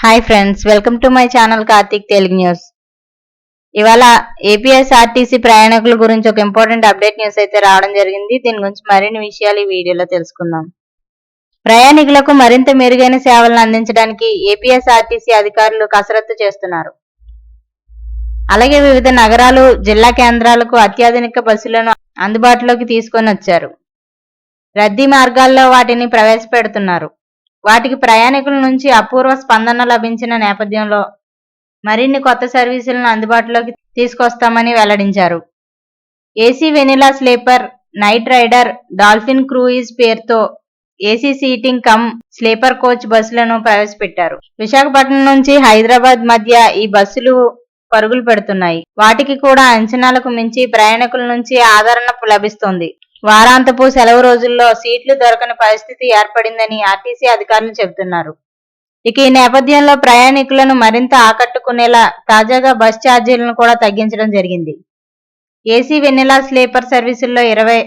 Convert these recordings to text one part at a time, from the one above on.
Hi friends, welcome to my channel Karthik Telugu news. ఇవాళ APSRTC ప్రయాణికుల గురించి ఒక ఇంపార్టెంట్ అప్డేట్ న్యూస్ అయితే రావడం జరిగింది. దీని గురించి మరిన్ని విషయాలు ఈ వీడియోలో తెలుసుకుందాం. ప్రయాణికులకు మరింత మెరుగైన సేవలను అందించడానికి ఏపీఎస్ఆర్టీసీ అధికారులు కసరత్తు చేస్తున్నారు. అలాగే వివిధ నగరాలు, జిల్లా కేంద్రాలకు అత్యాధునిక బస్సులను అందుబాటులోకి తీసుకొని వచ్చారు. రద్దీ మార్గాల్లో వాటిని ప్రవేశపెడుతున్నారు. వాటికి ప్రయాణికుల నుంచి అపూర్వ స్పందన లభించిన నేపథ్యంలో మరిన్ని కొత్త సర్వీసులను అందుబాటులోకి తీసుకొస్తామని వెల్లడించారు. AC Vennela sleeper, night rider, dolphin cruise పేరుతో AC seating cum sleeper coach బస్సులను ప్రవేశపెట్టారు. విశాఖపట్నం నుంచి హైదరాబాద్ మధ్య ఈ బస్సులు పరుగులు పెడుతున్నాయి. వాటికి కూడా అంచనాలకు మించి ప్రయాణికుల నుంచి ఆదరణ లభిస్తోంది. వారాంతపు సెలవు రోజుల్లో సీట్లు దొరకని పరిస్థితి ఏర్పడిందని ఆర్టీసీ అధికారులు చెబుతున్నారు. ఇక ఈ నేపథ్యంలో ప్రయాణికులను మరింత ఆకట్టుకునేలా తాజాగా బస్ ఛార్జీలను కూడా తగ్గించడం జరిగింది. ఏసీ వెనిలా స్లీపర్ సర్వీసుల్లో 20,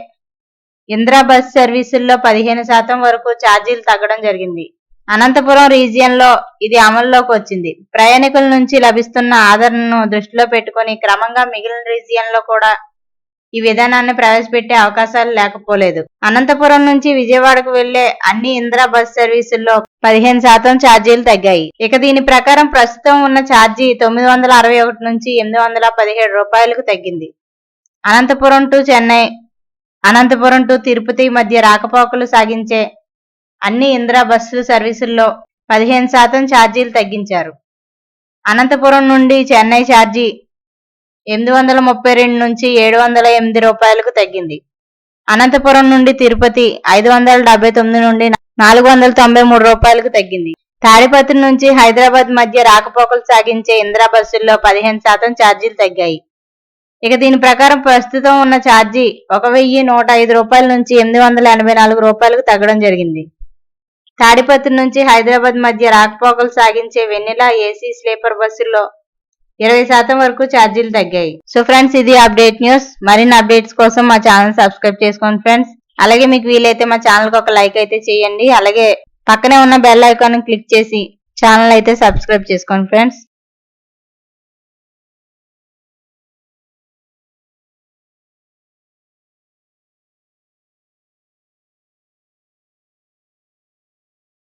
ఇందిరా బస్ సర్వీసుల్లో 15% వరకు ఛార్జీలు తగ్గడం జరిగింది. అనంతపురం రీజియన్లో ఇది అమల్లోకి వచ్చింది. ప్రయాణికుల నుంచి లభిస్తున్న ఆదరణను దృష్టిలో పెట్టుకుని క్రమంగా మిగిలిన రీజియన్లో కూడా ఈ విధానాన్ని ప్రవేశపెట్టే అవకాశాలు లేకపోలేదు. అనంతపురం నుంచి విజయవాడకు వెళ్లే అన్ని ఇందిరా బస్ సర్వీసుల్లో 15% ఛార్జీలు తగ్గాయి. ఇక దీని ప్రకారం ప్రస్తుతం ఉన్న ఛార్జీ 961 నుంచి 817 రూపాయలకు తగ్గింది. అనంతపురం టు చెన్నై, అనంతపురం టు తిరుపతి మధ్య రాకపోకలు సాగించే అన్ని ఇందిరా బస్సు సర్వీసుల్లో 15% ఛార్జీలు తగ్గించారు. అనంతపురం నుండి చెన్నై ఛార్జీ 832 నుంచి 708 రూపాయలకు తగ్గింది. అనంతపురం నుండి తిరుపతి 579 నుండి 493 రూపాయలకు తగ్గింది. తాడిపత్రి నుంచి హైదరాబాద్ మధ్య రాకపోకలు సాగించే ఇందిరా బస్సుల్లో 15% ఛార్జీలు తగ్గాయి. ఇక దీని ప్రకారం ప్రస్తుతం ఉన్న ఛార్జీ 1105 రూపాయల నుంచి 884 రూపాయలకు తగ్గడం జరిగింది. తాడిపత్రి నుంచి హైదరాబాద్ మధ్య రాకపోకలు సాగించే వెనిలా ఏసీ స్లీపర్ బస్సుల్లో 20% వరకు ఛార్జీలు తగ్గాయి. సో ఫ్రెండ్స్, ఇది అప్డేట్ న్యూస్. మరిన్ని అప్డేట్స్ కోసం మా ఛానల్ సబ్స్క్రైబ్ చేసుకోండి ఫ్రెండ్స్. అలాగే మీకు వీలైతే మా ఛానల్కి ఒక లైక్ అయితే చేయండి. అలాగే పక్కనే ఉన్న బెల్ ఐకాన్ క్లిక్ చేసి ఛానల్ అయితే సబ్స్క్రైబ్ చేసుకోండి ఫ్రెండ్స్.